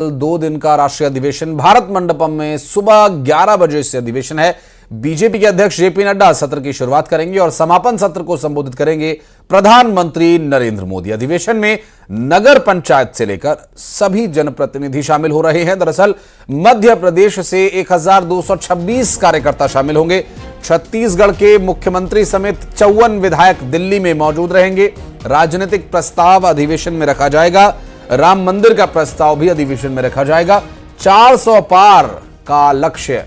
2 दिन का राष्ट्रीय अधिवेशन भारत मंडपम में सुबह 11 बजे से अधिवेशन है। बीजेपी के अध्यक्ष जेपी नड्डा सत्र की शुरुआत करेंगे और समापन सत्र को संबोधित करेंगे प्रधानमंत्री नरेंद्र मोदी। अधिवेशन में नगर पंचायत से लेकर सभी जनप्रतिनिधि शामिल हो रहे हैं। दरअसल मध्य प्रदेश से 1226 कार्यकर्ता शामिल होंगे। छत्तीसगढ़ के मुख्यमंत्री समेत 54 विधायक दिल्ली में मौजूद रहेंगे। राजनीतिक प्रस्ताव अधिवेशन में रखा जाएगा। राम मंदिर का प्रस्ताव भी अधिवेशन में रखा जाएगा। 400 पार का लक्ष्य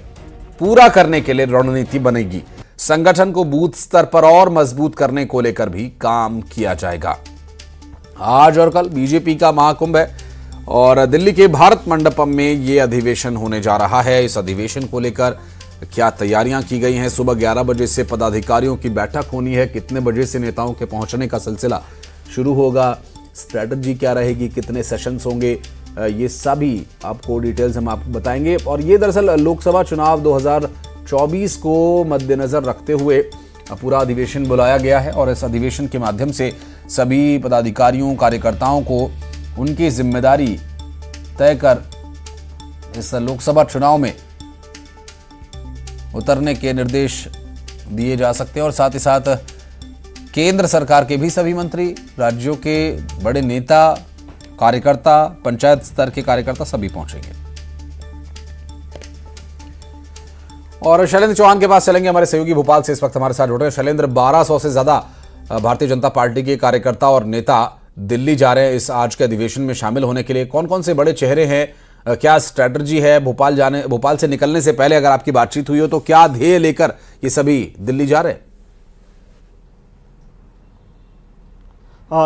पूरा करने के लिए रणनीति बनेगी। संगठन को बूथ स्तर पर और मजबूत करने को लेकर भी काम किया जाएगा। आज और कल बीजेपी का महाकुंभ है और दिल्ली के भारत मंडपम में यह अधिवेशन होने जा रहा है। इस अधिवेशन को लेकर क्या तैयारियां की गई हैं? सुबह 11 बजे से पदाधिकारियों की बैठक होनी है। कितने बजे से नेताओं के पहुंचने का सिलसिला शुरू होगा? स्ट्रैटेजी क्या रहेगी? कितने सेशंस होंगे? ये सभी आपको डिटेल्स हम आपको बताएंगे। और ये दरअसल लोकसभा चुनाव 2024 को मद्देनजर रखते हुए पूरा अधिवेशन बुलाया गया है और इस अधिवेशन के माध्यम से सभी पदाधिकारियों कार्यकर्ताओं को उनकी जिम्मेदारी तय कर इस लोकसभा चुनाव में उतरने के निर्देश दिए जा सकते हैं। और साथ ही साथ केंद्र सरकार के भी सभी मंत्री, राज्यों के बड़े नेता, कार्यकर्ता, पंचायत स्तर के कार्यकर्ता सभी पहुंचेंगे। और शैलेंद्र चौहान के पास चलेंगे, हमारे सहयोगी भोपाल से इस वक्त हमारे साथ जुड़ रहे हैं। शैलेंद्र, 1200 से ज्यादा भारतीय जनता पार्टी के कार्यकर्ता और नेता दिल्ली जा रहे हैं इस आज के अधिवेशन में शामिल होने के लिए। कौन कौन से बड़े चेहरे हैं? क्या स्ट्रैटेजी है? भोपाल से निकलने से पहले अगर आपकी बातचीत हुई हो तो क्या ध्येय लेकर ये सभी दिल्ली जा रहे हैं?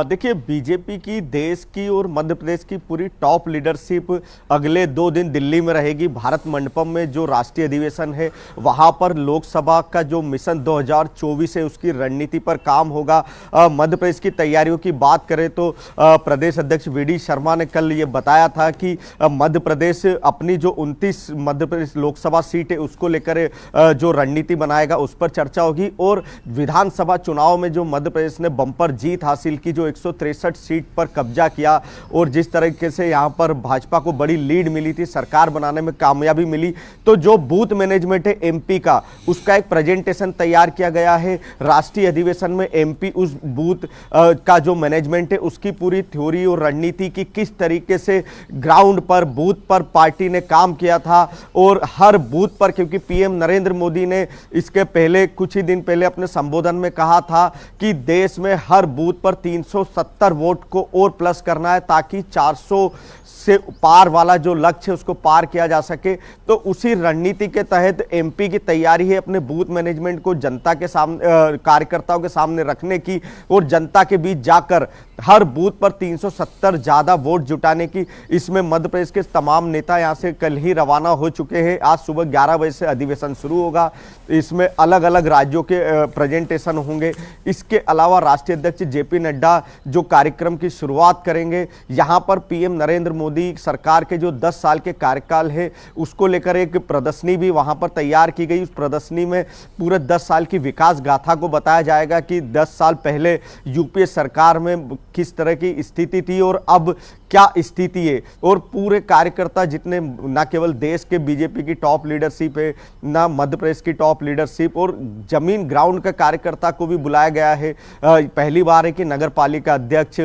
देखिए, बीजेपी की देश की और मध्य प्रदेश की पूरी टॉप लीडरशिप अगले 2 दिन दिल्ली में रहेगी। भारत मंडपम में जो राष्ट्रीय अधिवेशन है वहां पर लोकसभा का जो मिशन 2024 है उसकी रणनीति पर काम होगा। मध्य प्रदेश की तैयारियों की बात करें तो प्रदेश अध्यक्ष वीडी शर्मा ने कल ये बताया था कि मध्य प्रदेश अपनी जो 29 मध्य प्रदेश लोकसभा सीट है उसको लेकर जो रणनीति बनाएगा उस पर चर्चा होगी। और विधानसभा चुनाव में जो मध्य प्रदेश ने बम्पर जीत हासिल की, जो 163 सीट पर कब्जा किया और जिस तरीके से यहां पर भाजपा को बड़ी लीड मिली थी, सरकार बनाने में कामयाबी मिली, तो जो बूथ मैनेजमेंट है एमपी का, उसका एक प्रेजेंटेशन तैयार किया गया है। राष्ट्रीय अधिवेशन में एमपी उस बूथ का जो मैनेजमेंट है उसकी पूरी थ्योरी और रणनीति की किस तरीके से ग्राउंड पर बूथ पर पार्टी ने काम किया था और हर बूथ पर, क्योंकि पीएम नरेंद्र मोदी ने इसके पहले कुछ ही दिन पहले अपने संबोधन में कहा था कि देश में हर बूथ पर 370 वोट को और प्लस करना है ताकि 400 से पार वाला जो लक्ष्य है उसको पार किया जा सके। तो उसी रणनीति के तहत एमपी की तैयारी है अपने बूथ मैनेजमेंट को जनता के सामने, कार्यकर्ताओं के सामने रखने की और जनता के बीच जाकर हर बूथ पर 370 ज्यादा वोट जुटाने की। इसमें मध्य प्रदेश के तमाम नेता यहां से कल ही रवाना हो चुके हैं। आज सुबह 11 बजे से अधिवेशन शुरू होगा। इसमें अलग अलग राज्यों के प्रेजेंटेशन होंगे। इसके अलावा राष्ट्रीय अध्यक्ष जेपी नड्डा जो कार्यक्रम की शुरुआत करेंगे, यहां पर पीएम नरेंद्र मोदी सरकार के जो 10 साल के कार्यकाल है उसको लेकर एक प्रदर्शनी भी वहां पर तैयार की गई। उस प्रदर्शनी में पूरे 10 साल की विकास गाथा को बताया जाएगा कि 10 साल पहले यूपीए सरकार में किस तरह की स्थिति थी और अब क्या स्थिति है। और पूरे कार्यकर्ता जितने, ना केवल देश के बीजेपी की टॉप लीडरशिप है, ना मध्य प्रदेश की टॉप लीडरशिप, और जमीन ग्राउंड का कार्यकर्ता को भी बुलाया गया है। पहली बार है कि नगर पालिका अध्यक्ष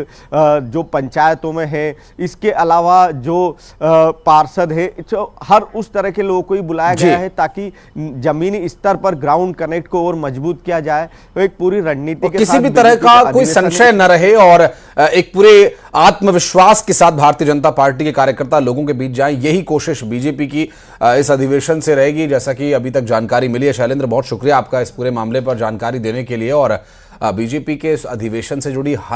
जो पंचायतों में है, इसके अलावा जो पार्षद है, हर उस तरह के लोगों को ही बुलाया गया है ताकि जमीनी स्तर पर ग्राउंड कनेक्ट को और मजबूत किया जाए। तो एक पूरी रणनीति के किसी भी तरह का कोई संशय न रहे और एक पूरे आत्मविश्वास के साथ भारतीय जनता पार्टी के कार्यकर्ता लोगों के बीच जाएं, यही कोशिश बीजेपी की इस अधिवेशन से रहेगी, जैसा कि अभी तक जानकारी मिली है। शैलेंद्र, बहुत शुक्रिया आपका इस पूरे मामले पर जानकारी देने के लिए। और बीजेपी के इस अधिवेशन से जुड़ी हर